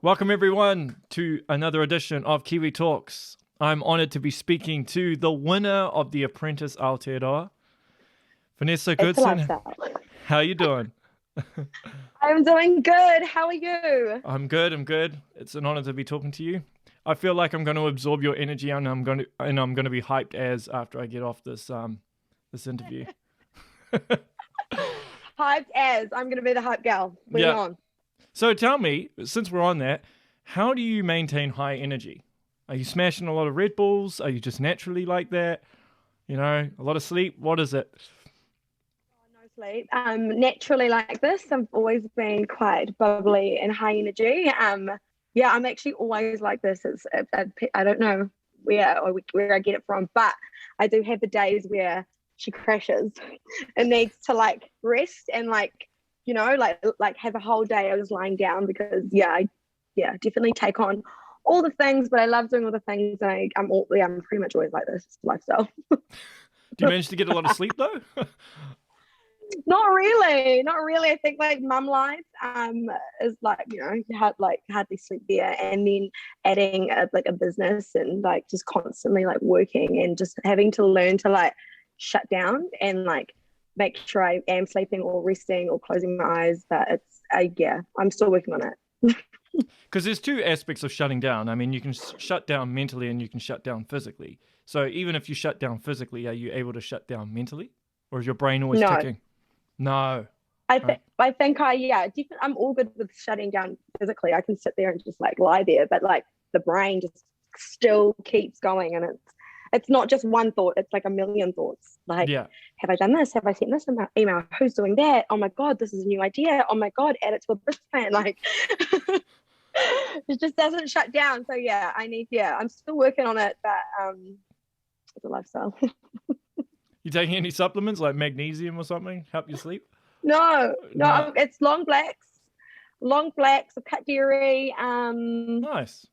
Welcome everyone to another edition of Kiwi Talks. I'm honoured to be speaking to the winner of the Apprentice Aotearoa, Vanessa Goodson. How are you doing? I'm doing good. How are you? I'm good. It's an honour to be talking to you. I feel like I'm going to absorb your energy, and I'm going to be hyped as after I get off this interview. Hyped as I'm going to be the hype gal. Bring it on. So tell me, since we're on that, how do you maintain high energy? Are you smashing a lot of Red Bulls? Are you just naturally like that? You know, a lot of sleep? What is it? No sleep. Naturally like this. I've always been quite bubbly and high energy. I'm actually always like this. I don't know where I get it from, but I do have the days where she crashes and needs to like rest and like have a whole day I was lying down because I definitely take on all the things, but I love doing all the things. I'm pretty much always like this lifestyle. Do you manage to get a lot of sleep though? Not really. I think like mum life is like, hardly sleep there, and then adding a business and like just constantly like working and just having to learn to like shut down and like make sure I am sleeping or resting or closing my eyes. But I'm still working on it. Because there's two aspects of shutting down. I mean, you can shut down mentally and you can shut down physically. So even if you shut down physically, are you able to shut down mentally? Or is your brain always ticking? No. I'm all good with shutting down physically. I can sit there and just like lie there, but like the brain just still keeps going, and it's not just one thought, it's like a million thoughts. Like, have I done this? Have I sent this email? Who's doing that? Oh my God, this is a new idea. Oh my God, add it to a business plan. Like, it just doesn't shut down. So I'm still working on it, but it's a lifestyle. You taking any supplements like magnesium or something? Help you sleep? No. It's long blacks, or cut dairy. Nice.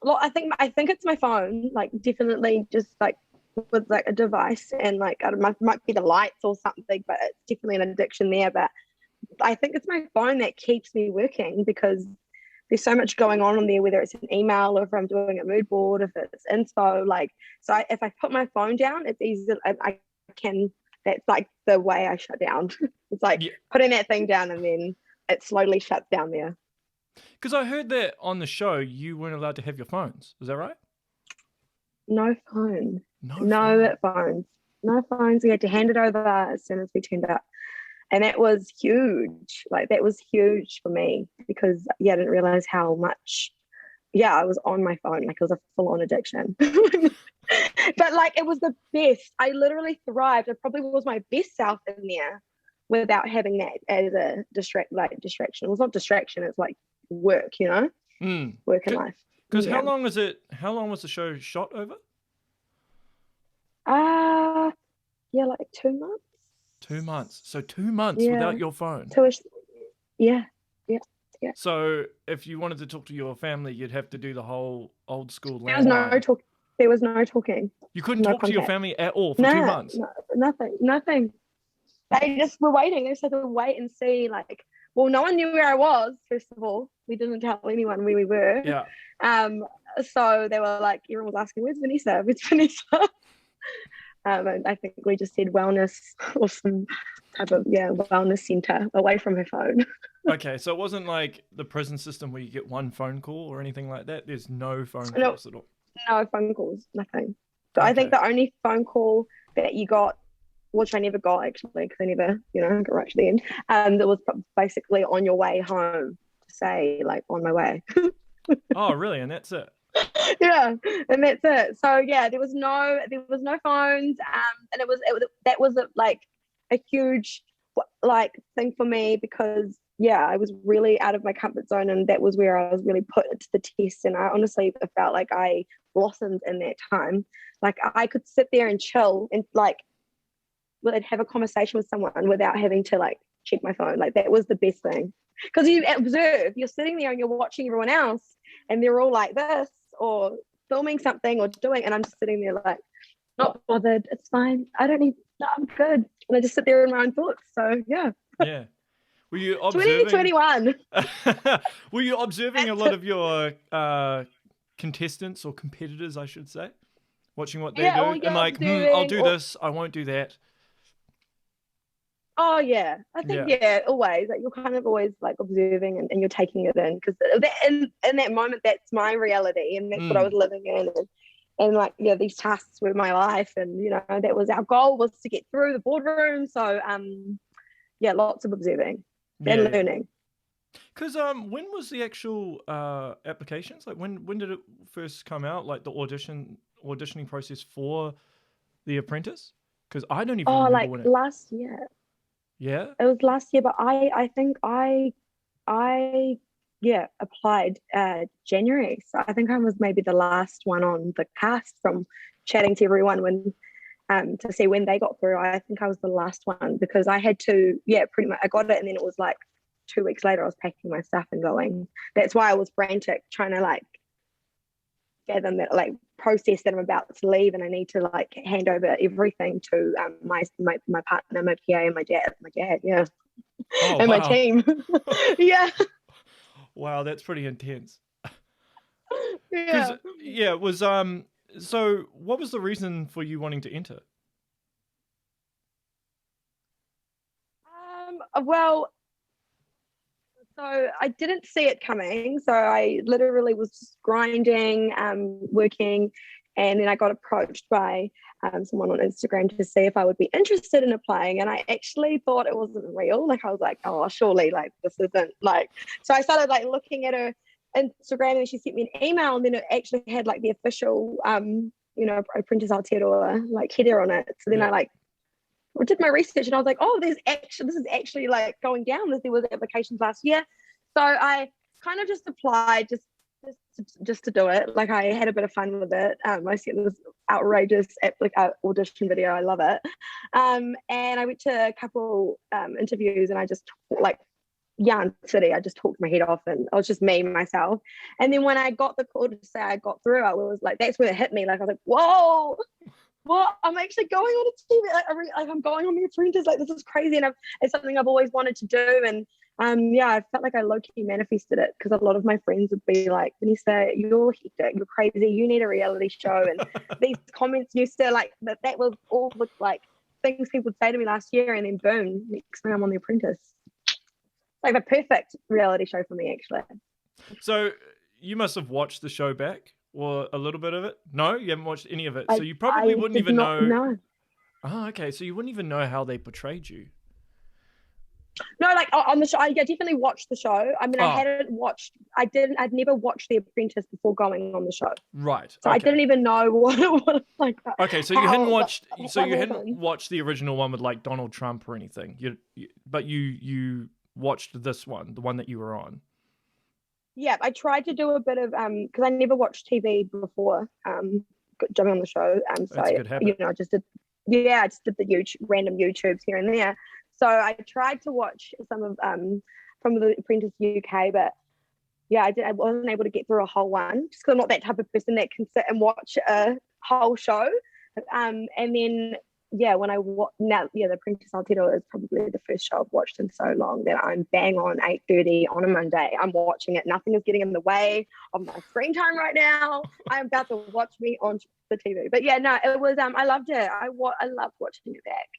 I think it's my phone, like definitely just like with like a device, and like it might be the lights or something, but it's definitely an addiction there. But I think it's my phone that keeps me working because there's so much going on there, whether it's an email or if I'm doing a mood board, if it's info, like, so if I put my phone down, it's easy. That's like the way I shut down. It's like putting that thing down and then it slowly shuts down there. Because I heard that on the show, you weren't allowed to have your phones. Is that right? No phone. No phones. We had to hand it over as soon as we turned up. And that was huge. Like, that was huge for me because, I didn't realize how much, I was on my phone. Like, it was a full-on addiction. But, like, it was the best. I literally thrived. It probably was my best self in there without having that as a distraction. It was not distraction. It's like work, work and life. Because how long was the show shot over? Like 2 months. 2 months. So 2 months without your phone. Yeah. So if you wanted to talk to your family, you'd have to do the whole old school landline. There was no talking. You couldn't talk to your family at all for 2 months? Nothing. They just were waiting. They just had to wait and see. Like, well, no one knew where I was, first of all. We didn't tell anyone where we were. Yeah. So they were like, everyone was asking, where's Vanessa? And I think we just said wellness or some type of wellness center away from her phone. Okay, so it wasn't like the prison system where you get one phone call or anything like that. There's no phone calls at all. No phone calls, nothing. So okay. I think the only phone call that you got, which I never got actually, because I never, got right to the end, that was basically on your way home to say like on my way. Oh, really? And that's it? Yeah, and that's it. So there was no phones, and that was like a huge like thing for me because I was really out of my comfort zone, and that was where I was really put to the test. And I honestly felt like I blossomed in that time. Like, I could sit there and chill and like have a conversation with someone without having to like check my phone. Like, that was the best thing, because you observe, you're sitting there and you're watching everyone else and they're all like this or filming something or doing, and I'm just sitting there like not bothered. It's fine. I'm good. And I just sit there in my own thoughts. So yeah. Were you observing? 2021. Were you observing a lot of your contestants or competitors, I should say, watching what they do, oh, and like, I'll do this, I won't do that. Oh yeah, I think always like you're kind of always like observing and you're taking it in because in that moment that's my reality and that's what I was living in and like these tasks were my life and that was our goal was to get through the boardroom. So lots of observing and learning. Because when was the actual applications? Like when did it first come out? Like the auditioning process for The Apprentice? Because I don't even remember like when last year. Yeah, it was last year, but I think I applied January. So I think I was maybe the last one on the cast from chatting to everyone when to see when they got through. I think I was the last one because I had to pretty much I got it and then it was like 2 weeks later I was packing my stuff and going. That's why I was frantic trying to like gather that like process that I'm about to leave and I need to like hand over everything to my partner, my PA and my dad and my team. Wow, that's pretty intense. Yeah. It was so what was the reason for you wanting to enter? Well, so I didn't see it coming. So I literally was just grinding, working, and then I got approached by someone on Instagram to see if I would be interested in applying. And I actually thought it wasn't real. Like I was like, oh, surely like this isn't like. So I started like looking at her Instagram and she sent me an email and then it actually had like the official, Apprentice Aotearoa like header on it. So then I like did my research and I was like, oh, this is actually like going down. There was applications last year. So I kind of just applied just to do it. Like I had a bit of fun with it. I sent this outrageous audition video. I love it. And I went to a couple interviews and I just like yarn city. I just talked my head off and I was just me, myself. And then when I got the call to say I got through, I was like, that's when it hit me. Like I was like, whoa, what? I'm actually going on a TV. I'm going on The Apprentice. Like this is crazy, and it's something I've always wanted to do. And I felt like I low-key manifested it because a lot of my friends would be like, Vanessa, you're hectic, you're crazy, you need a reality show. And these comments used to like that was all like things people would say to me last year, and then boom, next thing I'm on The Apprentice. Like the perfect reality show for me, actually. So you must have watched the show back. Or a little bit of it? No, you haven't watched any of it. So you probably wouldn't even know. No. Oh, okay. So you wouldn't even know how they portrayed you. No, like on the show, I definitely watched the show. I mean, I'd never watched The Apprentice before going on the show. Right. So I didn't even know what it was like. Okay, so you hadn't watched. So you hadn't watched the original one with like Donald Trump or anything. But you watched this one, the one that you were on. Yeah, I tried to do a bit of because I never watched TV before jumping on the show. So that's a good habit. I just did the random YouTubes here and there. So I tried to watch some of from The Apprentice UK, but I wasn't able to get through a whole one just because I'm not that type of person that can sit and watch a whole show. And then when The Apprentice Aotearoa is probably the first show I've watched in so long that I'm bang on 8:30 on a Monday. I'm watching it. Nothing is getting in the way of my screen time right now. I'm about to watch me on the TV. But it was I loved it. I loved watching it back.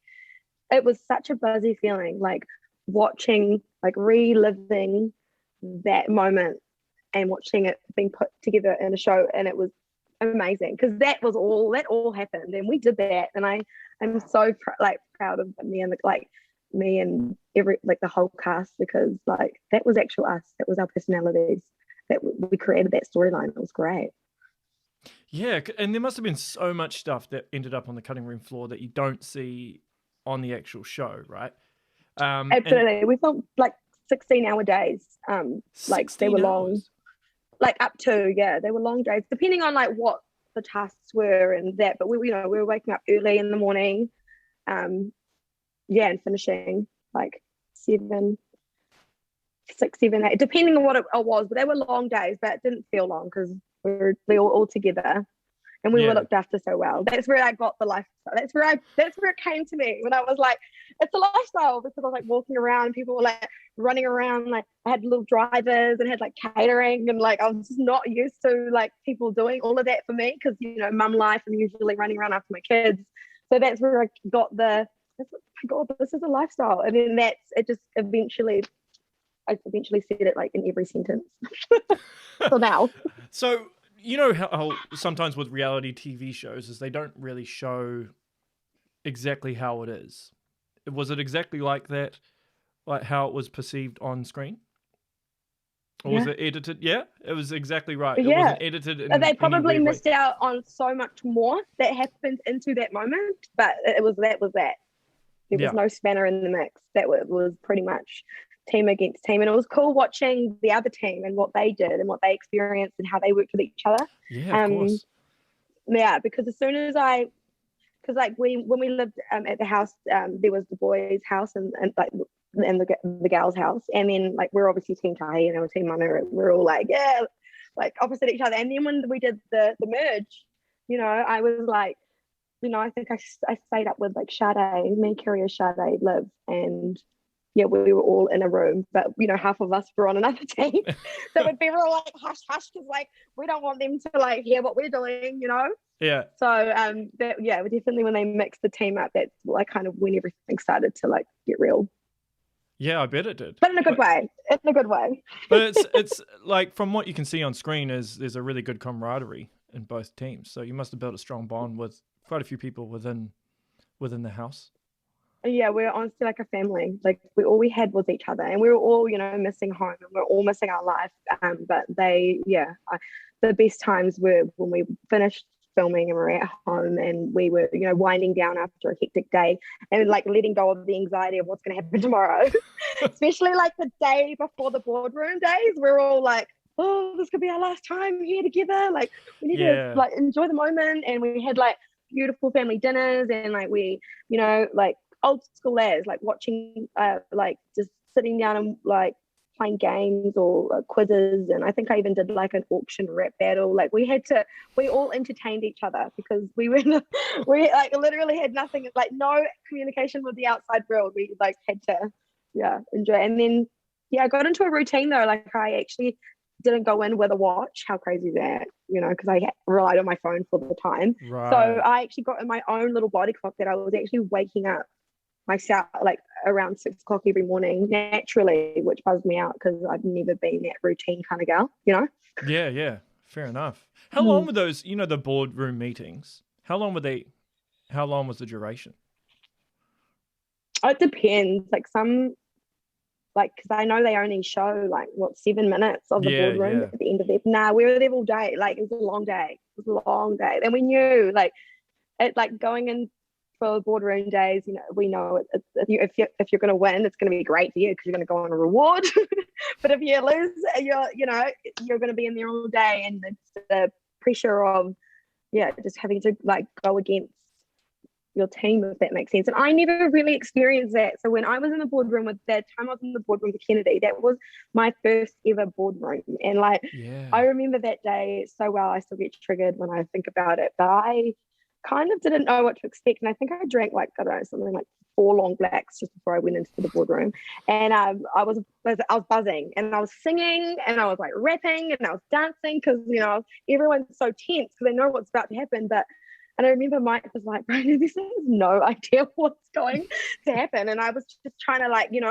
It was such a buzzy feeling, like watching, like reliving that moment and watching it being put together in a show, and it was amazing because that all happened and we did that, and I'm so proud of me and every the whole cast because like that was actual us, that was our personalities, that we created that storyline. It was great. Yeah, and there must have been so much stuff that ended up on the cutting room floor that you don't see on the actual show, right? Absolutely. We filmed like 16-hour days. Like they were long, like up to they were long days depending on like what the tasks were and that. But we were waking up early in the morning, and finishing like 7, 6, 7, 8, depending on what it was. But they were long days, but it didn't feel long because we were all together. and we were looked after so well. That's where I got the lifestyle. That's where it came to me when I was like, it's a lifestyle, because I was like walking around and people were like running around. Like I had little drivers and had like catering, and like I was just not used to like people doing all of that for me, because mum life, I'm usually running around after my kids. So that's where I got oh my God, this is a lifestyle. And then I eventually said it like in every sentence. So now. So how sometimes with reality TV shows is they don't really show exactly how it is. Was it exactly like that, like how it was perceived on screen? Or was it edited? Yeah, it was exactly right. It wasn't edited. They probably missed out on so much more that happened into that moment, but that was that. There was no spanner in the mix. That was pretty much team against team, and it was cool watching the other team and what they did and what they experienced and how they worked with each other. Yeah, of course. Yeah, because as soon as because like when we lived at the house, there was the boys' house and the girls' house, and then like we're obviously team Tahi and our team Mana, we're all like like opposite each other. And then when we did the merge, I was like, I think I stayed up with like Sade, me, Carrie, Sade, Liv, and we were all in a room, but half of us were on another team. So when people were like hush hush, because like we don't want them to like hear what we're doing, Yeah. So definitely when they mixed the team up, that's like kind of when everything started to like get real. Yeah, I bet it did. But in a good way. In a good way. But it's like, from what you can see on screen, there's a really good camaraderie in both teams. So you must have built a strong bond with quite a few people within the house. Yeah, we're honestly like a family. Like all we had was each other, and we were all, missing home, and we're all missing our life. But the best times were when we finished filming and we're at home and we were, winding down after a hectic day and like letting go of the anxiety of what's going to happen tomorrow. Especially like the day before the boardroom days, we're all like, oh, this could be our last time here together. Like we need to like enjoy the moment. And we had like beautiful family dinners, and like we, like old school as like watching like just sitting down and like playing games or quizzes. And I think I even did like an auction rap battle. Like we all entertained each other, because we like literally had nothing, like no communication with the outside world. We like had to enjoy. And then I got into a routine though. Like I actually didn't go in with a watch. How crazy is that? Because I relied on my phone for the time. Right. So I actually got in my own little body clock that I was actually waking up myself like around 6 o'clock every morning naturally, which buzzed me out because I've never been that routine kind of girl, Yeah, fair enough. How long were those, the boardroom meetings? How long was the duration? It depends. Like some, like, because I know they only show like 7 minutes of the boardroom at the end of it. Nah, we were there all day. Like it was a long day. And we knew like going in for boardroom days, we know if you're going to win, it's going to be great for you because you're going to go on a reward. But if you lose, you're going to be in there all day, and the pressure of just having to like go against your team, if that makes sense. And I never really experienced that. So when I was in the boardroom with Kennedy, that was my first ever boardroom, and like I remember that day so well. I still get triggered when I think about it, but I kind of didn't know what to expect, and I think I drank like, I don't know, something like 4 long blacks just before I went into the boardroom. And I was buzzing, and I was singing, and I was like rapping, and I was dancing, because everyone's so tense because they know what's about to happen. And I remember Mike was like, Brandon, this has no idea what's going to happen. And I was just trying to like, get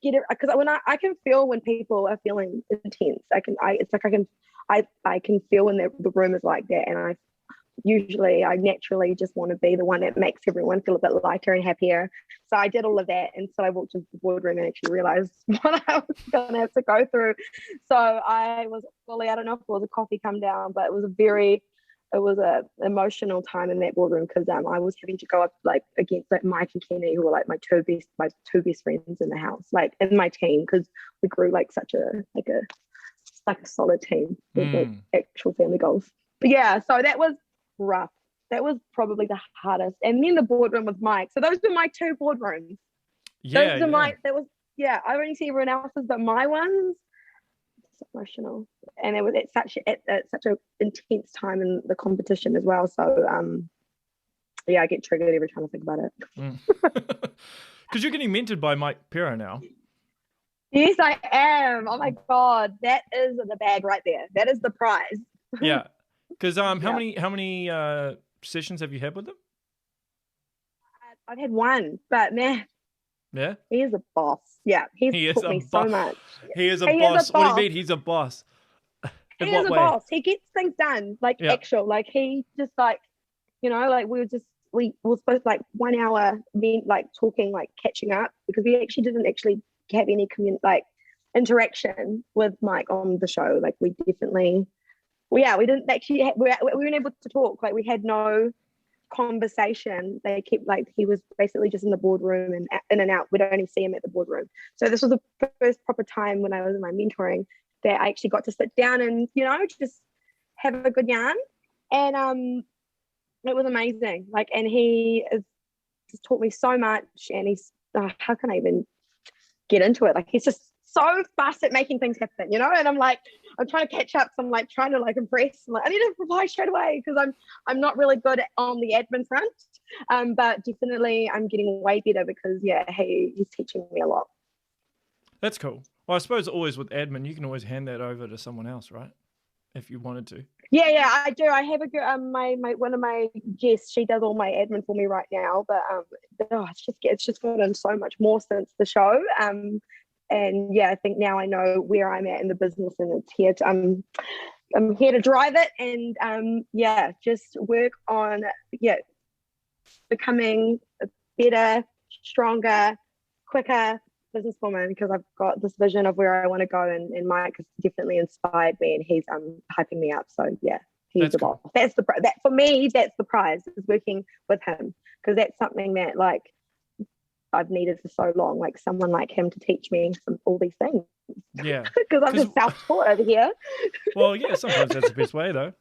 it, because when I can feel when people are feeling intense. I can feel when the room is like that, and I naturally just want to be the one that makes everyone feel a bit lighter and happier. So I did all of that until I walked into the boardroom and actually realized what I was going to have to go through. So I was fully, I don't know if it was a coffee come down, but it was a emotional time in that boardroom, because I was having to go up like against like Mike and Kenny, who were like my two best friends in the house, like in my team, because we grew like such a solid team with like actual family goals. But so that was rough. That was probably the hardest. And then the boardroom with Mike. So those were my 2 boardrooms. I've only seen everyone else's, but my ones, so emotional, and it's such an intense time in the competition as well. So yeah, I get triggered every time I think about it. Because you're getting mentored by Mike Pero now. Yes, I am. Oh my God, that is the bag right there. That is the prize. Yeah, because how many sessions have you had with him? I've had one, but man, yeah, he is a boss. Yeah, he's taught me so much. He is a boss. What do you mean he's a boss? He is a boss. He gets things done, like actual. Like he just like, you know, like we were supposed to like 1 hour mean like talking, like catching up, because we actually didn't have any interaction with Mike on the show. Like we didn't actually we weren't able to talk. Like we had no conversation. They kept like, he was basically just in the boardroom and in and out. We'd only see him at the boardroom. So this was the first proper time when I was in my mentoring that I actually got to sit down and, you know, just have a good yarn. And it was amazing. Like, and he has just taught me so much, and he's how can I even get into it? Like, he's just so fast at making things happen, you know. And I'm like, I'm trying to catch up, so I'm like trying to like impress. I'm like, I need to reply straight away because I'm not really good on the admin front, but definitely I'm getting way better because he's teaching me a lot. That's cool. Well, I suppose always with admin, you can always hand that over to someone else, right? If you wanted to. Yeah, I do. I have a girl, my one of my guests. She does all my admin for me right now. But it's just gotten so much more since the show. And yeah, I think now I know where I'm at in the business, and it's here to I'm here to drive it, and just work on becoming a better, stronger, quicker businesswoman, because I've got this vision of where I want to go, and Mike has definitely inspired me, and he's hyping me up. So yeah, he's the boss. That's that for me. That's the prize, is working with him, because that's something that like I've needed for so long, like someone like him to teach me all these things. Yeah, because I'm just self-taught over here. Well, yeah, sometimes that's the best way though.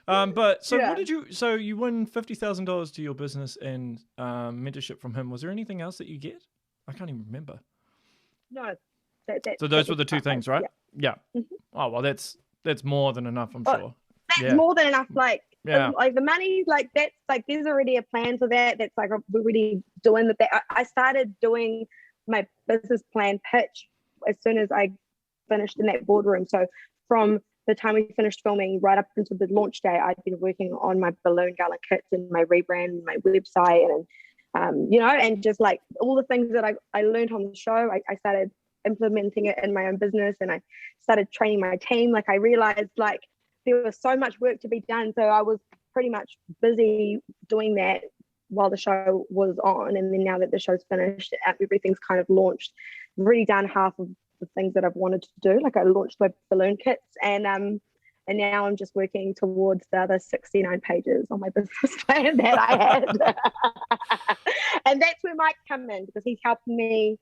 But so what did you? So you win $50,000 to your business and mentorship from him. Was there anything else that you get? I can't even remember. No. So those were the two things, right? Yeah. Mm-hmm. Oh well, that's more than enough, I'm sure. That's more than enough. Like, like the money, like that's like there's already a plan for that. That's like we're already doing that. I started doing my business plan pitch as soon as I finished in that boardroom. So from the time we finished filming right up until the launch day, I'd been working on my balloon gala kits and my rebrand, my website, and and just like all the things that I learned on the show, I started implementing it in my own business, and I started training my team. Like, I realized like there was so much work to be done. So I was pretty much busy doing that while the show was on. And then now that the show's finished, everything's kind of launched. I've already done half of the things that I've wanted to do. Like, I launched my balloon kits, and now I'm just working towards the other 69 pages on my business plan that I had. And that's where Mike come in, because he's helping me,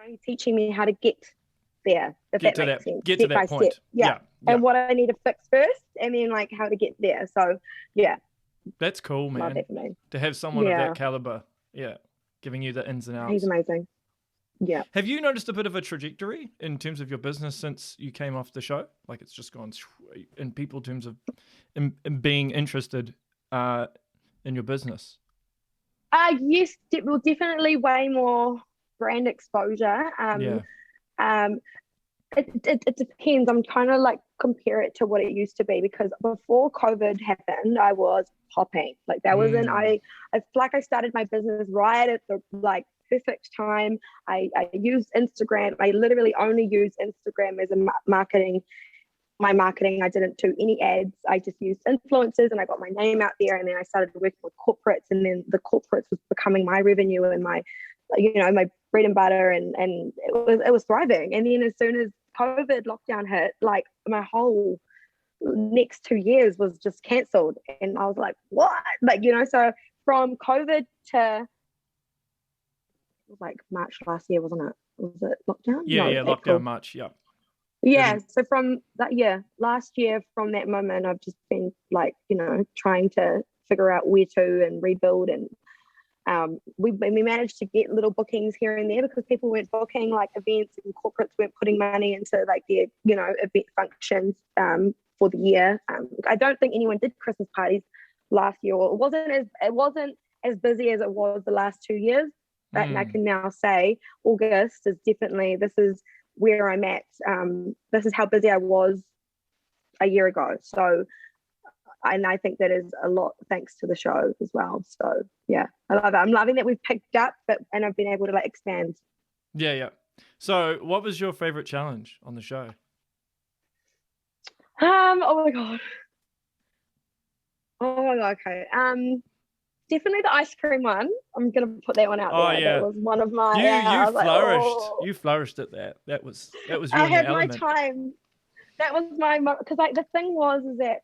he's teaching me how to get there, get to that point. Step. Yeah. And what I need to fix first, and then like how to get there. So yeah. That's cool, man. To have someone of that caliber, giving you the ins and outs. He's amazing. Yeah. Have you noticed a bit of a trajectory in terms of your business since you came off the show? Like, it's just gone in people terms of in being interested in your business? Yes, definitely way more brand exposure. It depends. I'm trying to like compare it to what it used to be, because before COVID happened, I was popping. Like, that was I started my business right at the like perfect time. I used Instagram. I literally only used Instagram as a marketing. My marketing, I didn't do any ads. I just used influencers, and I got my name out there. And then I started working with corporates, and then the corporates was becoming my revenue and my, my bread and butter, and it was thriving. And then as soon as COVID lockdown hit, like my whole next 2 years was just cancelled, and I was like, what? Like, so from COVID to, it was like March last year, wasn't it? Was it lockdown? Lockdown March. So from that last year, from that moment, I've just been like, trying to figure out where to and rebuild, and we managed to get little bookings here and there because people weren't booking like events, and corporates weren't putting money into like their, you know, event functions for the year. I don't think anyone did Christmas parties last year, or it wasn't as busy as it was the last 2 years. But I can now say August is definitely, this is where I'm at. This is how busy I was a year ago. So, and I think that is a lot thanks to the show as well. So yeah, I love it. I'm loving that we've picked up, and I've been able to like expand. Yeah. So what was your favorite challenge on the show? Oh my god. Okay. Definitely the ice cream one. I'm gonna put that one out there. Yeah. That was one of my. You flourished. You flourished at that. That was you. I had my time. That was my, because like the thing was is that,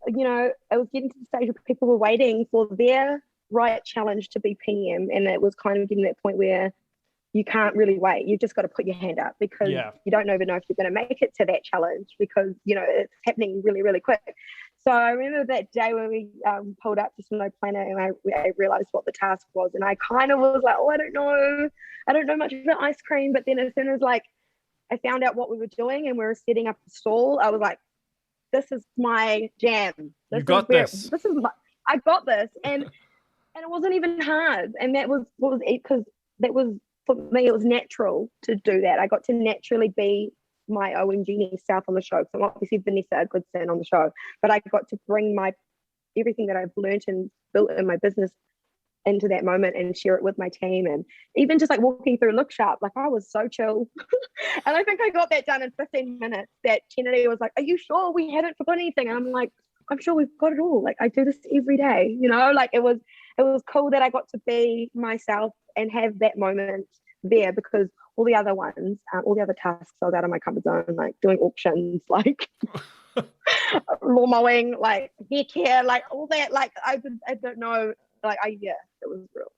you know, I was getting to the stage where people were waiting for their right challenge to be PM, and it was kind of getting to that point where you can't really wait. You've just got to put your hand up, because you don't even know if you're going to make it to that challenge, because, you know, it's happening really, really quick. So I remember that day when we pulled up to Snow Planet, and I realized what the task was, and I kind of was like, I don't know much about ice cream. But then as soon as like I found out what we were doing and we were setting up a stall, I was like, this is my jam. I got this, and it wasn't even hard. And that was what was it, because that was, for me, it was natural to do that. I got to naturally be my OMGNess self on the show. So I'm obviously Vanessa Goodson on the show, but I got to bring everything that I've learned and built in my business into that moment and share it with my team. And even just like walking through Look Sharp, like I was so chill. And I think I got that done in 15 minutes. That Kennedy was like, are you sure we haven't forgot anything? And I'm like, I'm sure we've got it all. Like I do this every day, you know. Like it was cool that I got to be myself and have that moment there, because all the other ones, all the other tasks, I was out of my comfort zone, like doing auctions, like lawnmowing, like hair care, like all that. Like I don't know, like it was real.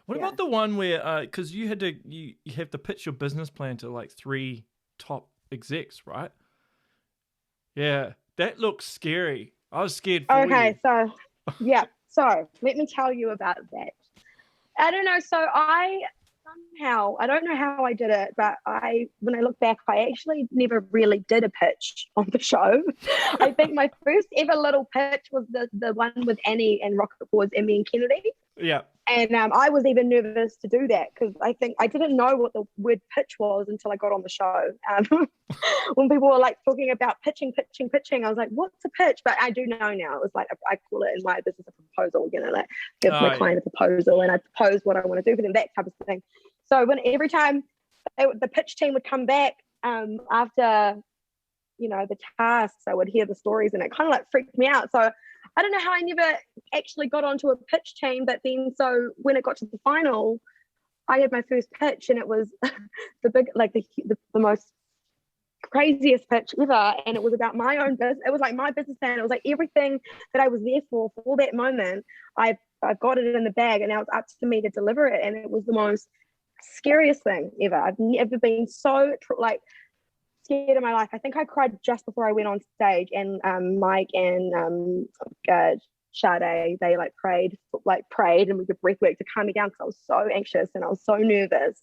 What about the one where, because you had to, you have to pitch your business plan to like 3 top execs, right? Yeah, that looks scary. I was scared for you. Okay, so yeah, so let me tell you about that. I don't know. So I don't know how I did it, but when I look back, I actually never really did a pitch on the show. I think my first ever little pitch was the one with Annie and Rocket Boards and me and Kennedy. Yeah. And I was even nervous to do that, because I think I didn't know what the word pitch was until I got on the show. When people were like talking about pitching, I was like, what's a pitch? But I do know now. It was like, I call it in my business a proposal, you know, like give my client a proposal, and I propose what I want to do for them, that type of thing. So every time the pitch team would come back after, you know, the tasks, I would hear the stories, and it kind of like freaked me out. So I don't know how I never actually got onto a pitch team, but then so when it got to the final, I had my first pitch, and it was the most craziest pitch ever, and it was about my own business. It was like my business plan. It was like everything that I was there for that moment. I've got it in the bag, and now it's up to me to deliver it. And it was the most scariest thing ever. I've never been so scared in my life. I think I cried just before I went on stage, and Mike and Sade, they prayed, and we did breath work to calm me down, because I was so anxious and I was so nervous.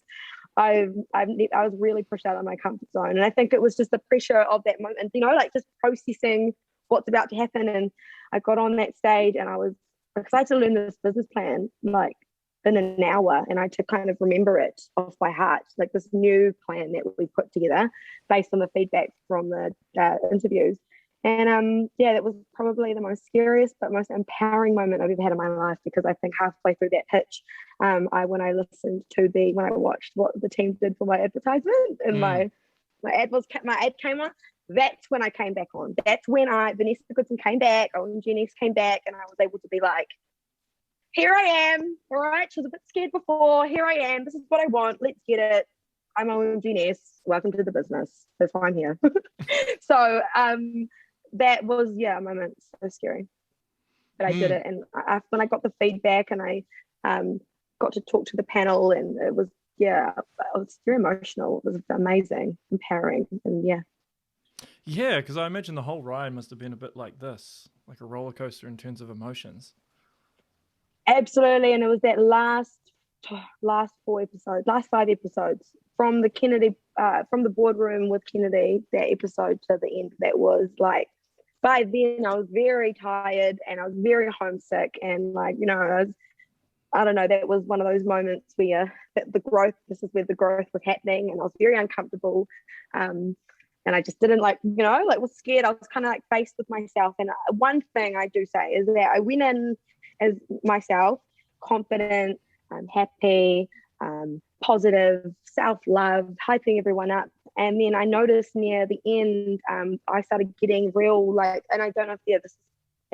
I was really pushed out of my comfort zone, and I think it was just the pressure of that moment, you know, like just processing what's about to happen. And I got on that stage, and I was excited to learn this business plan like in an hour, and I had to kind of remember it off by heart, like this new plan that we put together based on the feedback from the interviews. And that was probably the most scariest but most empowering moment I've ever had in my life, because I think halfway through that pitch, when I watched what the team did for my advertisement, and my ad came on, that's when I came back on. That's when Vanessa Goodson came back, OMGNess came back, and I was able to be like, here I am, all right, she was a bit scared before, here I am, this is what I want, let's get it. I'm OMGNess, welcome to the business, that's why I'm here. So that was a moment so scary, but I did it. And when I got the feedback, and I got to talk to the panel, and it was very emotional. It was amazing, empowering, and because I imagine the whole ride must have been a bit like this, like a roller coaster in terms of emotions. Absolutely. And it was that last 5 episodes from the Kennedy, from the boardroom with Kennedy, that episode to the end. That was like, by then I was very tired and I was very homesick, and like, I don't know, that was one of those moments where this is where the growth was happening, and I was very uncomfortable. And I just didn't was scared. I was kind of like faced with myself. And one thing I do say is that I went in as myself, confident, happy, positive, self-love, hyping everyone up. And then I noticed near the end, I started getting real, and I don't know if this is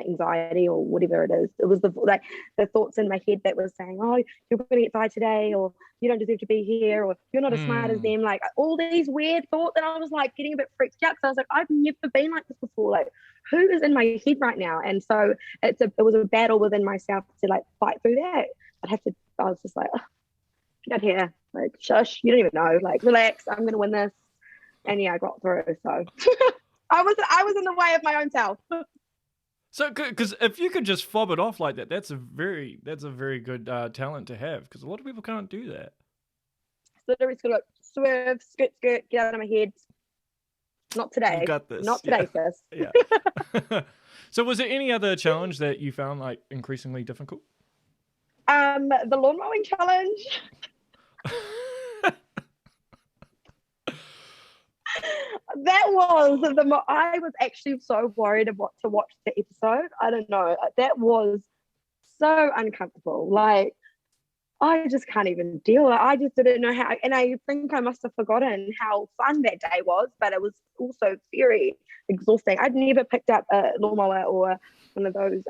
anxiety or whatever it is. It was the thoughts in my head that was saying, oh, you're going to get fired today, or you don't deserve to be here, or you're not as smart as them. Like all these weird thoughts, and I was like getting a bit freaked out, because I was like, I've never been like this before. Like, who is in my head right now? And so it was a battle within myself to like fight through that. I was just like, oh, get out here, like shush, you don't even know, like relax, I'm gonna win this. And yeah, I got through. So I was in the way of my own self. So, because if you could just fob it off like that, that's a very good talent to have, because a lot of people can't do that. Literally, sort of swerve, skirt, get out of my head. Not today. You got this. Not today, sis. Yeah. So, was there any other challenge that you found like increasingly difficult? The lawnmowing challenge. That was I was actually so worried about to watch the episode. I don't know. That was so uncomfortable. Like, I just can't even deal. I just didn't know how, and I think I must have forgotten how fun that day was, but it was also very exhausting. I'd never picked up a lawnmower or one of those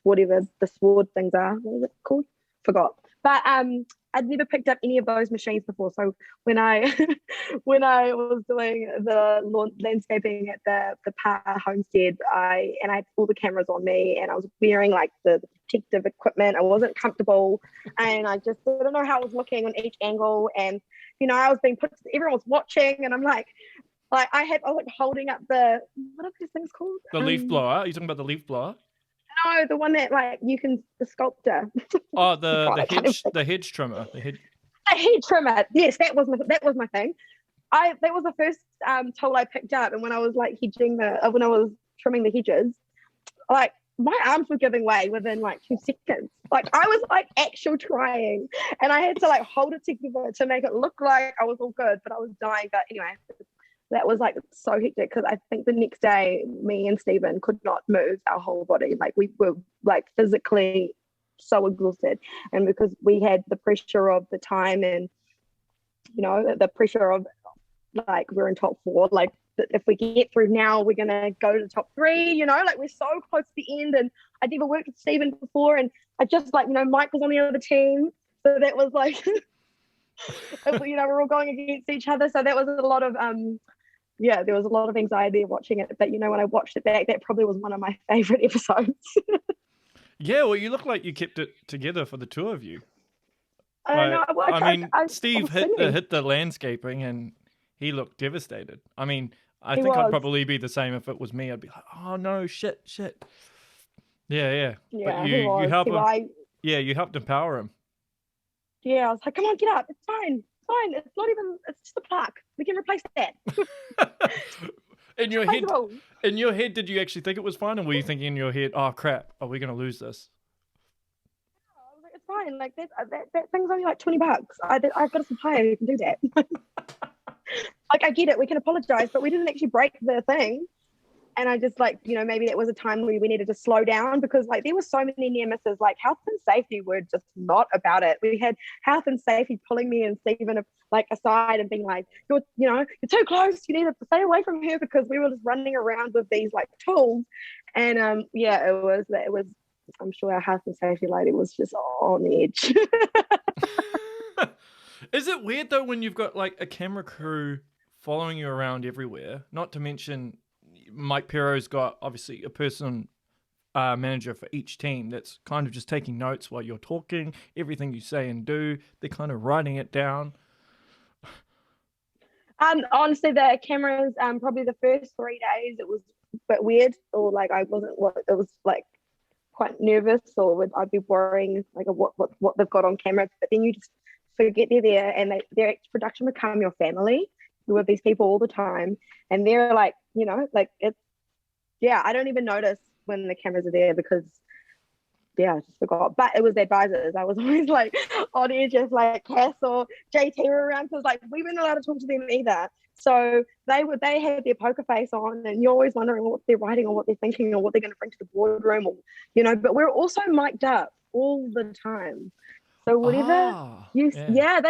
whatever the sword things are. What is it called? Forgot. But I'd never picked up any of those machines before. So when I was doing the landscaping at the Parr homestead, I had all the cameras on me, and I was wearing like the protective equipment. I wasn't comfortable, and I just didn't know how I was looking on each angle. And I was being everyone was watching, and I'm like I was like holding up what are these things called? The leaf blower. Are you talking about the leaf blower? No, the one that the sculptor. Oh, the hedge trimmer. The hedge trimmer. Yes, that was my thing. That was the first tool I picked up, and when I was like when I was trimming the hedges, like my arms were giving way within like 2 seconds. Like I was like actual trying, and I had to like hold it together to make it look like I was all good, but I was dying. But anyway, that was like so hectic, because I think the next day me and Stephen could not move our whole body. Like we were like physically so exhausted, and because we had the pressure of the time, and the pressure of like we're in top 4, like if we get through now we're gonna go to the top 3, like we're so close to the end. And I'd never worked with Stephen before, and I just like Mike was on the other team, so that was like we're all going against each other, so that was a lot of there was a lot of anxiety watching it. But when I watched it back, that probably was one of my favorite episodes. Yeah, well, you look like you kept it together for the two of you. Steve hit the landscaping, and he looked devastated. I mean, I think I'd probably be the same if it was me. I'd be like, oh no, shit. Yeah. But you helped him. Yeah, you helped empower him. Yeah, I was like, come on, get up. It's fine. It's not even. It's just a plaque. We can replace that. In your head, did you actually think it was fine, or were you thinking in your head, "Oh crap, are we going to lose this?" I was like, it's fine. Like that thing's only like $20. I've got a supplier who can do that. Like I get it. We can apologize, but we didn't actually break the thing. And I just like, maybe that was a time where we needed to slow down, because like there were so many near misses. Like health and safety were just not about it. We had health and safety pulling me and Stephen like aside and being like, you're too close. You need to stay away from her, because we were just running around with these like tools. And it was. I'm sure our health and safety lady was just on the edge. Is it weird though when you've got like a camera crew following you around everywhere? Not to mention, Mike Perro's got obviously a person manager for each team that's kind of just taking notes while you're talking. Everything you say and do, they're kind of writing it down. Honestly, the cameras, probably the first 3 days, it was a bit weird, or like it was like quite nervous, or I'd be worrying like what they've got on camera. But then you just forget they're there, and their production become your family. You're with these people all the time, and they're like, like it's I don't even notice when the cameras are there because I just forgot. But it was the advisors. I was always like on edge if like Cass or JT were around, because like we weren't allowed to talk to them either. So they had their poker face on, and you're always wondering what they're writing or what they're thinking or what they're going to bring to the boardroom, or But we're also mic'd up all the time. So whatever they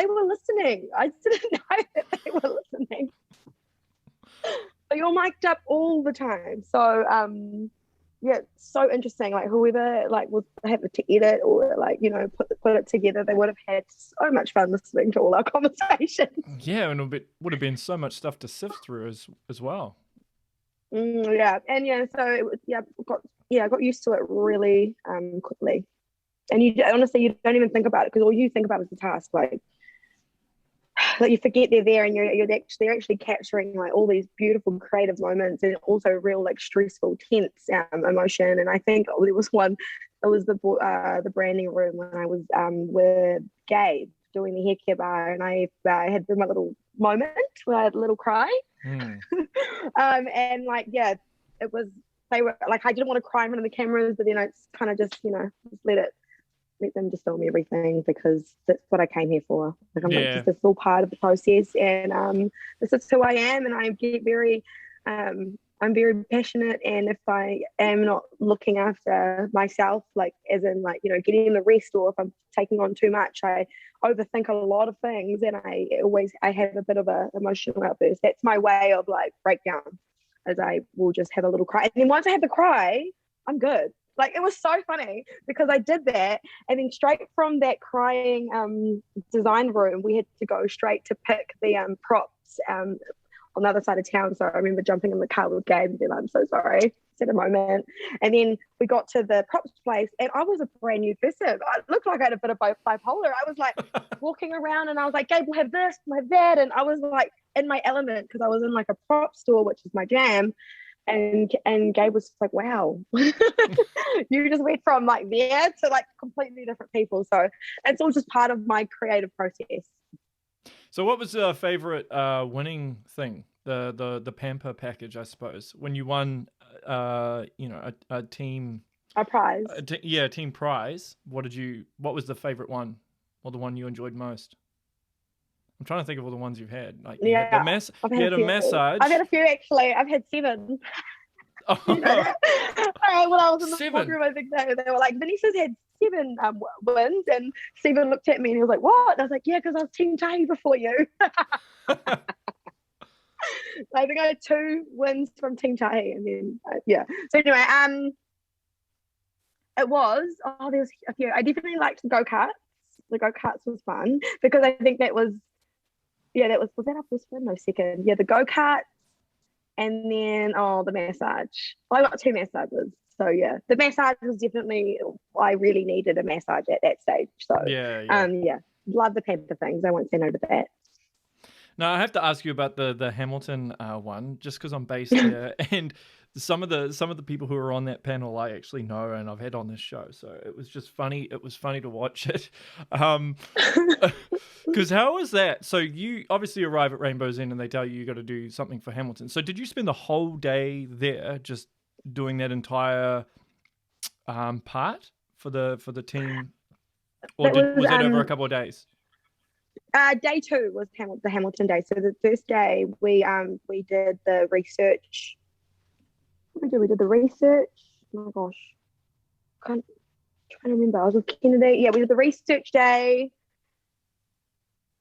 were listening. I didn't know that they were listening. So you're mic'd up all the time. So so interesting. Like whoever like was having to edit or like put it together, they would have had so much fun listening to all our conversations. Yeah, and it would have been so much stuff to sift through as well. So it was, I got used to it really quickly. And you honestly, you don't even think about it, because all you think about is the task. Like you forget they're there, and they're actually capturing like all these beautiful creative moments, and also real like stressful, tense emotion. And I think there was one. It was the branding room when I was with Gabe doing the hair care bar, and I had my little moment where I had a little cry. And like it was, they were like, I didn't want to cry in front of the cameras, but then I kind of just just let them just film everything, because that's what I came here for. Like I'm like, this is all part of the process, and this is who I am, and I get very I'm very passionate, and if I am not looking after myself, like as in like getting the rest, or if I'm taking on too much, I overthink a lot of things, and I have a bit of a emotional outburst. That's my way of like breakdown, as I will just have a little cry, and then once I have the cry, I'm good. Like it was so funny because I did that, and then straight from that crying design room, we had to go straight to pick the props on the other side of town. So I remember jumping in the car with Gabe and being like, I'm so sorry, at a moment. And then we got to the props place, and I was a brand new person. I looked like I had a bit of bipolar. I was like walking around, and I was like, Gabe, we'll have this, we'll have that. And I was like in my element, because I was in like a prop store, which is my jam. And Gabe was just like, wow, you just went from like there to like completely different people. So it's all just part of my creative process. So what was your favorite winning thing? The pamper package, I suppose, when you won a team, a prize. A team prize. What was the favorite one, or the one you enjoyed most? I'm trying to think of all the ones you've had. Like you had a massage. I've had a few actually. I've had 7. Oh. When I was in the boardroom, I think they were like, Vanessa's had 7 wins, and Stephen looked at me and he was like, what? And I was like, yeah, because I was Team Tahi before you. I think I had 2 wins from Team Tahi, and then So anyway, it was there's a few. I definitely liked the go-karts. The go-karts was fun, because I think that was that our first win? No, second. Yeah, the go-karts, and then the massage. Well, I got 2 massages. So yeah, the massage was definitely, I really needed a massage at that stage. So love the pamper things. I won't say no to that. Now I have to ask you about the Hamilton one, just because I'm based here, and some of the people who are on that panel I actually know and I've had on this show, so it was just funny. It was funny to watch it. Because how was that? So you obviously arrive at Rainbow's End and they tell you got to do something for Hamilton. So did you spend the whole day there just doing that entire part for the team, or was that over a couple of days? Day 2 was the Hamilton day. So the first day we did the research. What did we do? We did the research. Oh my gosh, I'm trying to remember. I was with Kennedy. Yeah, we did the research day.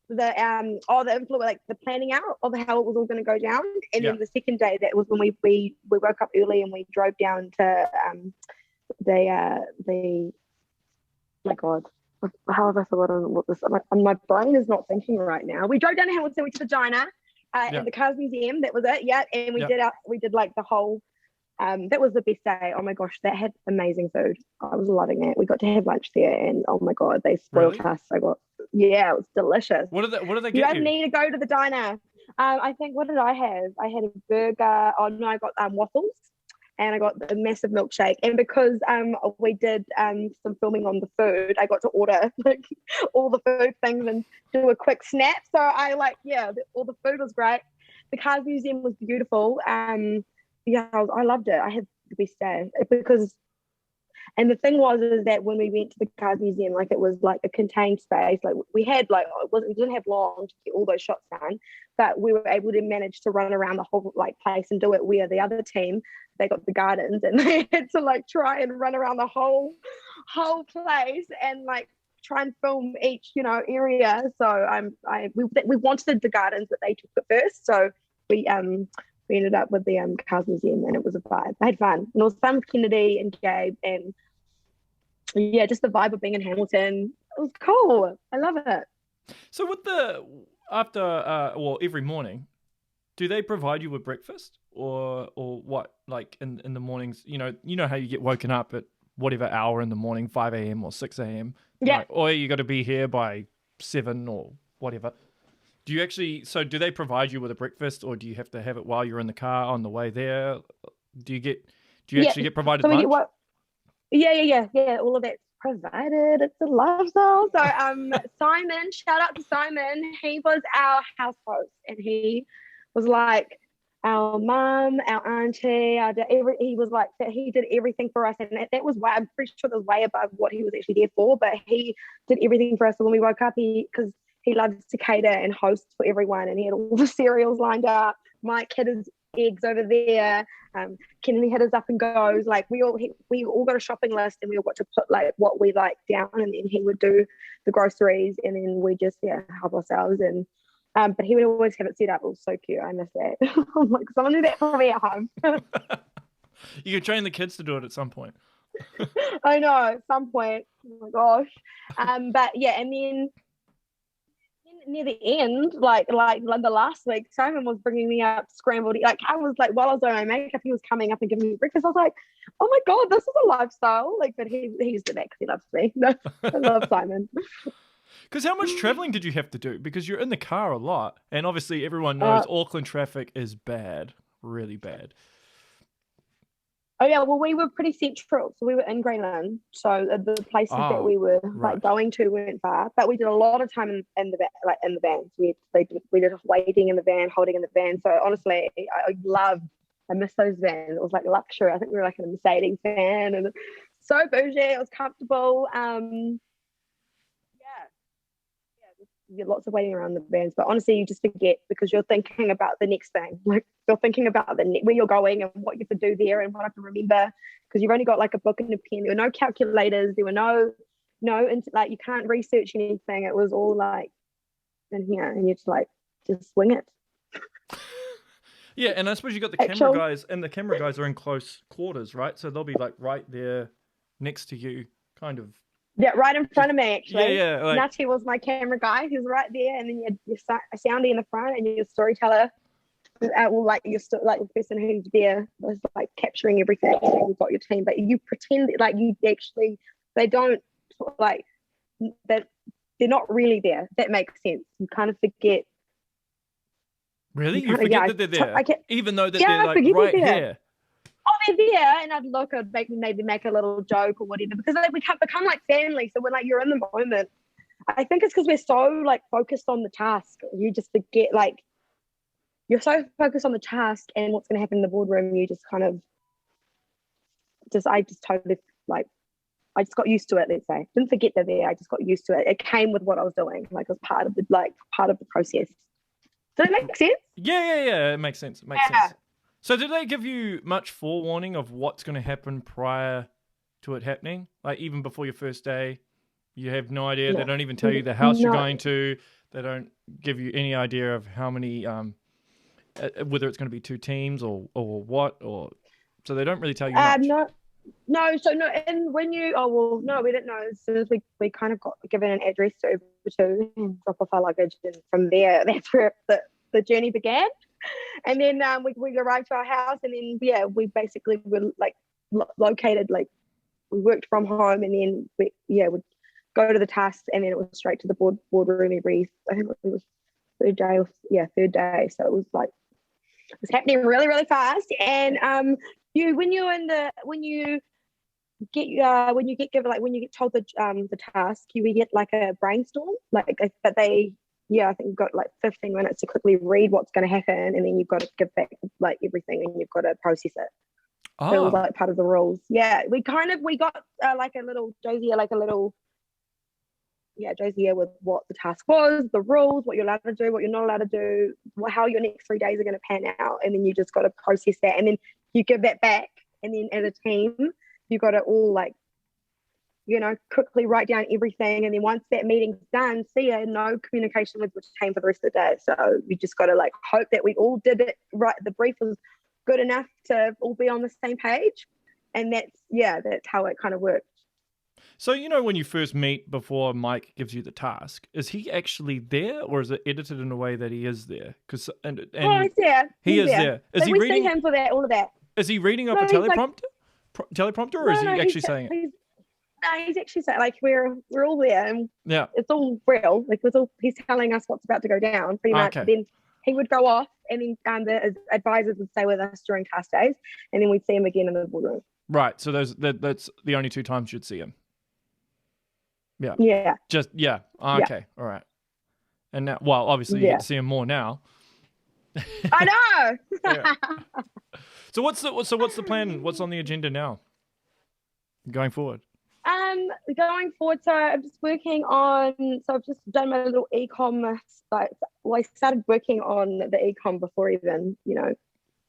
The influence, like the planning out of how it was all going to go down, and then the second day, that was when we woke up early and we drove down to the my God. How have I forgotten what this? My brain is not thinking right now. We drove down to Hamilton. We took the diner and the Cars Museum. That was it. Yeah, and we did like the whole. That was the best day. Oh my gosh, that had amazing food. I was loving it. We got to have lunch there, and oh my God, they spoiled us. It was delicious. What did they get? You guys need to go to the diner. I think, what did I have? I had a burger. Oh no, I got waffles. and I got a massive milkshake. And because we did some filming on the food, I got to order like all the food things and do a quick snap. So I all the food was great. The Cars Museum was beautiful. I loved it. I had the best day because. And the thing was is that when we went to the Cars Museum, like it was like a contained space. Like we had we didn't have long to get all those shots done, but we were able to manage to run around the whole like place and do it where the other team, they got the gardens and they had to like try and run around the whole place and like try and film each, area. So we wanted the gardens, but they took it first. So we ended up with the Cars Museum and it was a vibe. I had fun. And it was fun with Kennedy and Gabe and just the vibe of being in Hamilton. It was cool. I love it. So with every morning, do they provide you with breakfast or what? Like in the mornings, you know how you get woken up at whatever hour in the morning, 5 a.m. or 6 a.m. Yeah. Like, or you got to be here by 7 or whatever. Do they provide you with a breakfast or do you have to have it while you're in the car on the way there? Do you actually get provided lunch? Yeah. All of that's provided. It's a lifestyle. So Simon, shout out to Simon. He was our house host and he was like our mum, our auntie, he was like that. He did everything for us, and that was why I'm pretty sure that was way above what he was actually there for. But he did everything for us. So when we woke up, because he loves to cater and host for everyone, and he had all the cereals lined up. Mike had his eggs over there. Kennedy had his up and goes. Like we all got a shopping list, and we all got to put like what we like down, and then he would do the groceries, and then we just help ourselves. And but he would always have it set up. It was so cute. I miss that. I'm like, someone do that for me at home. You could train the kids to do it at some point. I know, at some point. Oh my gosh. But yeah, and then near the end, like the last week, Simon was bringing me up scrambled. Like I was like, while I was doing my makeup, he was coming up and giving me breakfast. I was like, oh my god, this is a lifestyle. Like, but he's the next. He loves me. I love Simon. Because how much traveling did you have to do? Because you're in the car a lot, and obviously everyone knows Auckland traffic is bad, really bad. Oh yeah, well we were pretty central, so we were in Greenland, so the places that we were like going to weren't far, but we did a lot of time in the van. We did waiting in the van, holding in the van. So honestly, I miss those vans. It was like luxury. I think we were like in a Mercedes van, and so bougie. It was comfortable. You get lots of waiting around the vans, but honestly you just forget because you're thinking about the next thing. Like you're thinking about where you're going and what you have to do there and what I have to remember, because you've only got like a book and a pen. There were no calculators, there were no like you can't research anything. It was all like in here and you just swing it. Yeah, and I suppose you got the camera guys, and the camera guys are in close quarters, right? So they'll be like right there next to you, kind of. Yeah, right in front of me, actually. Yeah. Like, Nati was my camera guy. He was right there, and then you had your soundy in the front, and your storyteller, the person who's there was like capturing everything. And you've got your team, but you pretend like you actually. They don't like that. They're not really there. That makes sense. You kind of forget. Really, you forget that they're there, even though they're like right here. Oh, they're there, and I'd maybe make a little joke or whatever, because we become like family. So when like you're in the moment, I think it's because we're so like focused on the task, you just forget. Like you're so focused on the task and what's going to happen in the boardroom, you just kind of I just totally like I just got used to it. Let's say didn't forget they're there. I just got used to it. It came with what I was doing. Like it was part of the process. Does it make sense? Yeah. It makes sense. It makes sense. So did they give you much forewarning of what's going to happen prior to it happening? Like even before your first day, you have no idea. No. They don't even tell you the house you're going to. They don't give you any idea of how many, whether it's going to be 2 teams or what, or so they don't really tell you much. No. So no, and when we didn't know. As soon as we kind of got given an address to over to and drop off our luggage, and from there, that's where the journey began. And then we arrived to our house, and then we basically were like located, like we worked from home, and then we'd go to the task, and then it was straight to the boardroom every, I think it was third day. So it was like it was happening really, really fast. And when you get given, like when you get told the task, you get like a brainstorm, like, but they, I think you've got like 15 minutes to quickly read what's going to happen, and then you've got to give back like everything, and you've got to process it. So it was like part of the rules. Yeah, we got like a little dossier, dossier with what the task was, the rules, what you're allowed to do, what you're not allowed to do, how your next 3 days are going to pan out, and then you just got to process that, and then you give that back, and then as a team, you got to all like, quickly write down everything, and then once that meeting's done, no communication with the team for the rest of the day. So we just got to like hope that we all did it right. The brief was good enough to all be on the same page, and that's how it kind of worked. So, when you first meet before Mike gives you the task, is he actually there, or is it edited in a way that he is there? He's there. He is there. Is he reading? See him for that, all of that. Is he reading off a teleprompter? Or is he actually saying it? He's actually saying, like, we're all there, and it's all real. Like, he's telling us what's about to go down, pretty much. Okay. Then he would go off, and then the advisors would stay with us during task days, and then we'd see him again in the boardroom. Right. So that's the only 2 times you'd see him. Yeah. Yeah. Okay. Yeah. All right. And now, well, obviously you get to see him more now. I know. So what's the plan? What's on the agenda now? Going forward. So I'm just working on. So I've just done my little e-com site. Well, I started working on the e-com before even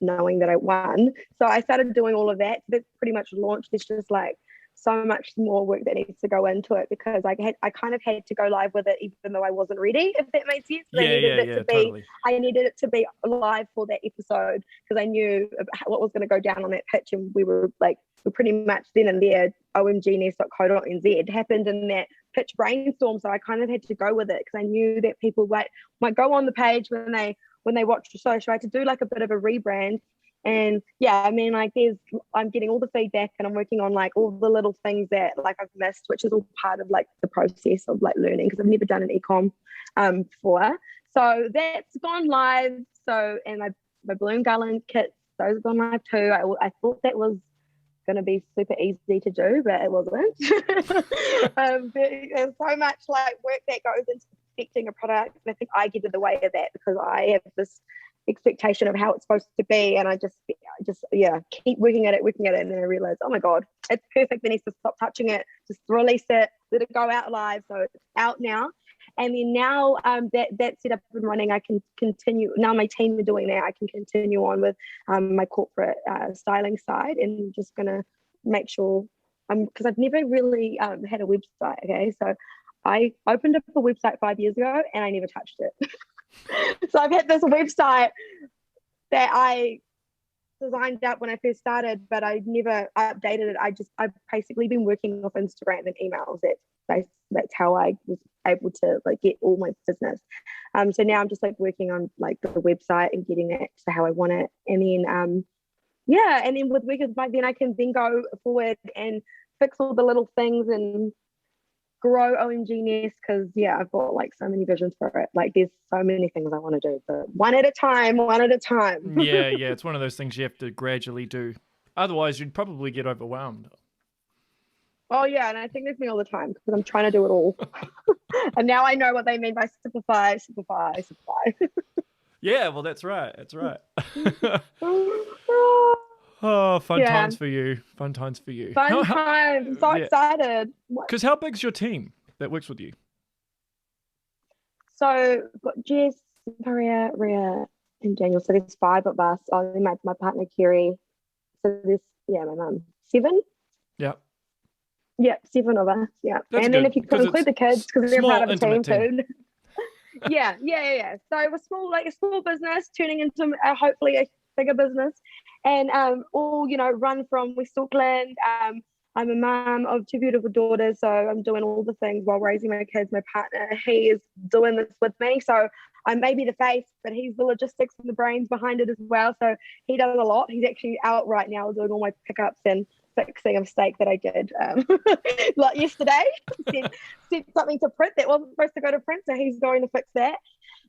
knowing that I won. So I started doing all of that. That's pretty much launched. It's just like so much more work that needs to go into it, because I kind of had to go live with it even though I wasn't ready, if that makes sense. Totally. I needed it to be live for that episode, because I knew what was going to go down on that pitch, and we're pretty much then and there. OMGNess.co.nz happened in that pitch brainstorm, so I kind of had to go with it, because I knew that people might go on the page when they watch the show. So I had to do like a bit of a rebrand. And I'm getting all the feedback, and I'm working on like all the little things that like I've missed, which is all part of like the process of like learning, because I've never done an e-com before. So that's gone live. So, and my balloon garland kits, those have gone live too. I thought that was going to be super easy to do, but it wasn't. There's so much like work that goes into perfecting a product, and I think I get in the way of that, because I have this expectation of how it's supposed to be, and I just keep working at it, and then I realize, oh my god, it's perfect. Then needs to stop touching it, just release it, let it go out live. So it's out now, and then now that's set up and running, I can continue. Now my team are doing that, I can continue on with my corporate styling side, and I'm just gonna make sure because I've never really had a website. Okay, so I opened up a website 5 years ago, and I never touched it. So I've had this website that I designed up when I first started, but I never updated it. I've basically been working off Instagram and emails. That's how I was able to like get all my business. So now I'm just like working on like the website and getting it to how I want it, and then and then with Wicked Mike, then I can then go forward and fix all the little things and grow OMGNess, because I've got like so many visions for it. Like there's so many things I want to do, but one at a time. Yeah, it's one of those things you have to gradually do. Otherwise you'd probably get overwhelmed. Oh yeah, and I think that's me all the time, because I'm trying to do it all. And now I know what they mean by simplify. Yeah, well that's right. Oh, fun times for you. Fun times. I'm so excited. Because how big's your team that works with you? So we've got Jess, Maria, Rhea, and Daniel. So there's 5 of us. Oh, then my partner Kerry. So there's my mum. 7. Yeah. Yeah, 7 of us. Yeah. That's and good, then if you could include the kids, because they're part of a team too. Yeah. So we're a small business turning into hopefully a bigger business, and all run from West Auckland. I'm a mum of 2 beautiful daughters, so I'm doing all the things while raising my kids. My partner, he is doing this with me, so I may be the face, but he's the logistics and the brains behind it as well. So he does a lot. He's actually out right now doing all my pickups and fixing a mistake that I did like yesterday. Sent something to print that wasn't supposed to go to print, so he's going to fix that.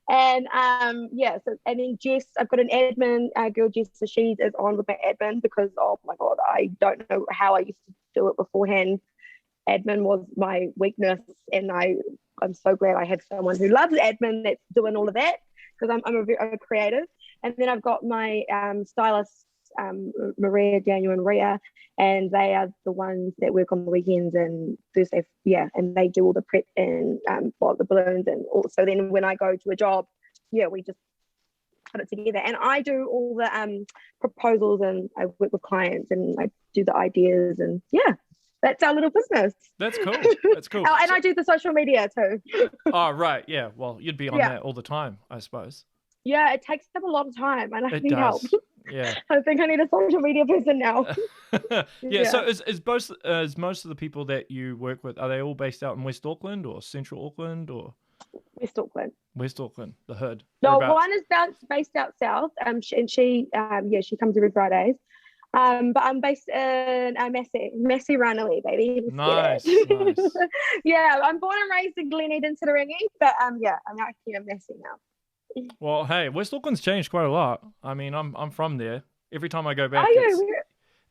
And so and then Jess, I've got an admin girl, Jess, so she is on with my admin because oh my god, I don't know how I used to do it beforehand. Admin was my weakness, and I'm so glad I have someone who loves admin that's doing all of that because I'm a creative. And then I've got my stylists, Maria, Daniel, and Ria, and they are the ones that work on the weekends and Thursday, and they do all the prep and the balloons, and also then when I go to a job, we just put it together. And I do all the proposals, and I work with clients, and I do the ideas, and that's our little business. That's cool. That's cool. And I do the social media too. Oh, right. Yeah. Well, you'd be on that all the time, I suppose. Yeah, it takes up a lot of time, and I need help. Yeah. I think I need a social media person now. So is most of the people that you work with, are they all based out in West Auckland or Central Auckland or? West Auckland. West Auckland, the hood. No, one is based out south. She comes every Fridays. But I'm based in Massey Ranelagh, baby. Nice. Yeah, I'm born and raised in Gleneden, Titirangi, but I'm out here in Massey now. Well, hey, West Auckland's changed quite a lot. I mean, I'm from there. Every time I go back,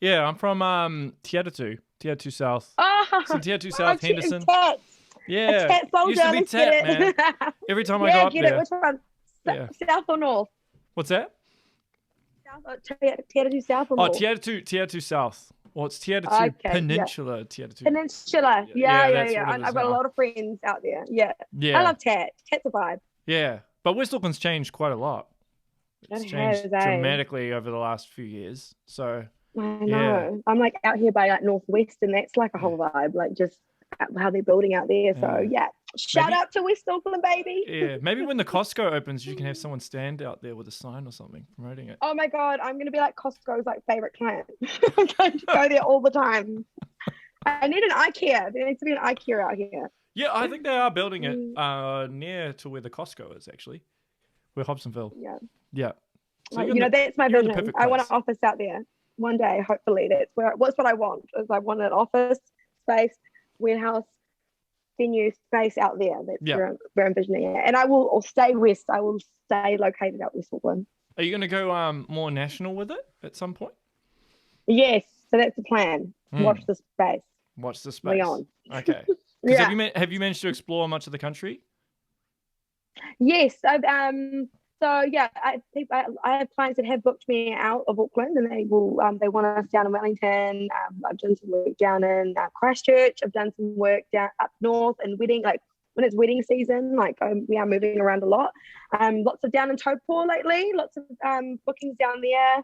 I'm from Te Atatu South. Oh, so Te Atatu South, Henderson. Tats. Yeah, tat soldier, used to be Tat, man. Every time I go up there. Which one? South or north? What's that? Te Atatu South or north? Te Atatu South. Well, it's Te Atatu Peninsula. Te Atatu. Peninsula. Yeah. I've got a lot of friends out there. Yeah. I love Tat. Tat's a vibe. Yeah. But West Auckland's changed quite a lot. It's changed dramatically over the last few years. So I know. I'm like out here by like Northwest, and that's like a whole vibe, like just how they're building out there. So shout out to West Auckland, baby. Yeah, maybe when the Costco opens, you can have someone stand out there with a sign or something promoting it. Oh my god, I'm gonna be like Costco's like favorite client. I'm going to go there all the time. I need an IKEA. There needs to be an IKEA out here. Yeah, I think they are building it near to where the Costco is, actually. Where Hobsonville. Yeah. So that's my vision. I want an office out there one day, hopefully. That's what I want. Is I want an office space, warehouse, venue space out there. That's where I'm envisioning it. And I will stay west. I will stay located out West Auckland. Are you going to go more national with it at some point? Yes. So that's the plan. Watch the space. Watch the space. On. Okay. Have you managed to explore much of the country? Yes. I've I have clients that have booked me out of Auckland, and they want us down in Wellington. I've done some work down in Christchurch. I've done some work down up north and wedding, like when it's wedding season, we are moving around a lot. Lots of down in Taupō lately, lots of bookings down there.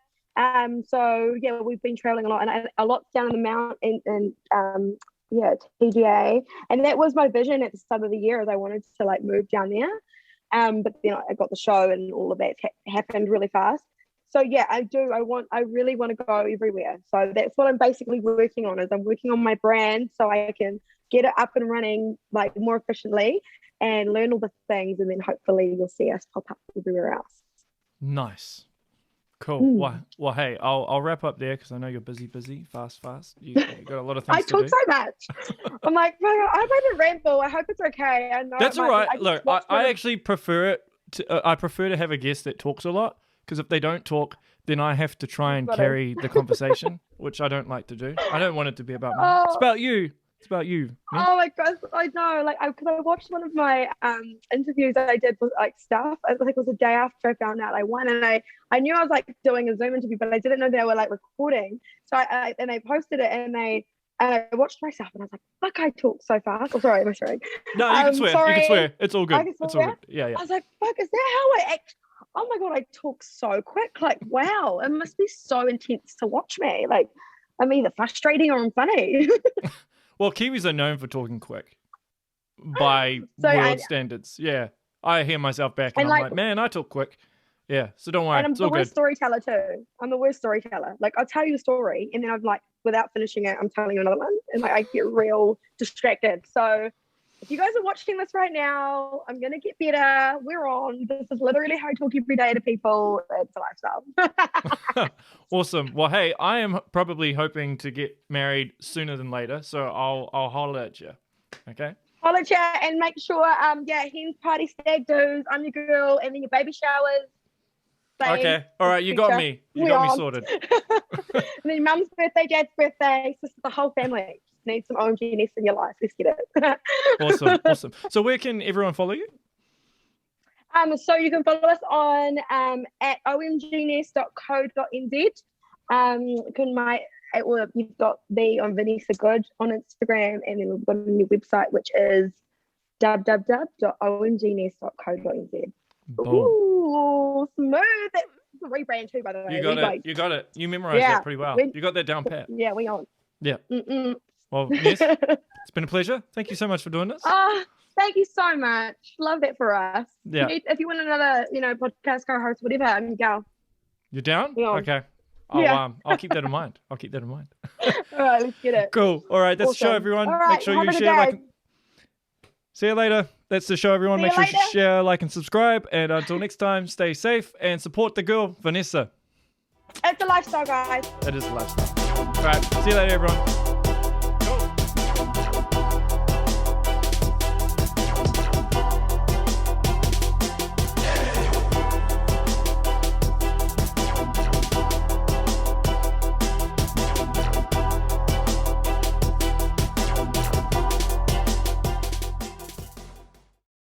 So we've been traveling a lot, and a lot down in the Mount and TGA. And that was my vision at the start of the year, is I wanted to move down there. But then I got the show, and all of that happened really fast. So I really want to go everywhere. So that's what I'm basically working on, is I'm working on my brand so I can get it up and running more efficiently and learn all the things, and then hopefully you'll see us pop up everywhere else. Nice. Cool. Well, hey, I'll wrap up there because I know you're busy, fast. You got a lot of things to do. I talk so much. I'm like, I haven't ramble. I hope it's okay. I know that's all right. Look, I actually prefer it. I prefer to have a guest that talks a lot, because if they don't talk, then I have to try and carry the conversation, which I don't like to do. I don't want it to be about me. It's about you. It's about you. Man. Oh my gosh, I know. Because I watched one of my interviews that I did with stuff. I think it was the day after I found out I won, and I knew I was doing a Zoom interview, but I didn't know they were recording. So I posted it, and I watched myself, and I was like, "Fuck, I talk so fast." Oh, sorry, I'm swearing. No, you can swear. Sorry. You can swear. It's all good. I can it's swear? all good. Yeah. I was like, "Fuck, is that how I act?" Oh my god, I talk so quick. Wow, it must be so intense to watch me. I'm either frustrating or I'm funny. Well, Kiwis are known for talking quick by world standards. Yeah. I hear myself back and I'm like, man, I talk quick. Yeah. So don't worry. And I'm it's the all worst good. storyteller too. I'm the worst storyteller. I'll tell you a story, and then I'm without finishing it, I'm telling you another one. And I get real distracted. So if you guys are watching this right now, I'm going to get better. We're on. This is literally how I talk every day to people. It's a lifestyle. Awesome. Well, hey, I am probably hoping to get married sooner than later, so I'll holler at you. Okay? Holla chat and make sure, hen's party, stag do's, I'm your girl, and then your baby showers. Okay. All right. You got me. You got me sorted. And then mum's birthday, dad's birthday, sister, the whole family. Just need some OMGNess in your life. Let's get it. Awesome. So where can everyone follow you? So you can follow us on at omgness.co.nz. You've got me on Vanessa Good on Instagram, and then we've got a new website which is www.omgness.co.nz. Ooh, smooth. That's a rebrand too, by the way. You got it. You memorized that pretty well. You got that down pat. Yeah, we on. Yeah. Well, Ness, it's been a pleasure. Thank you so much for doing this. Thank you so much. Love that for us. Yeah. If you want another, podcast co-host, whatever, I'm down. You're down? Okay. I'll keep that in mind. All right, let's get it. Cool. All right, that's the show, everyone. All right, make sure you share, See you later. That's the show, everyone. Make sure you share, like, and subscribe. And until next time, stay safe and support the girl, Vanessa. It's a lifestyle, guys. It is a lifestyle. All right. See you later, everyone.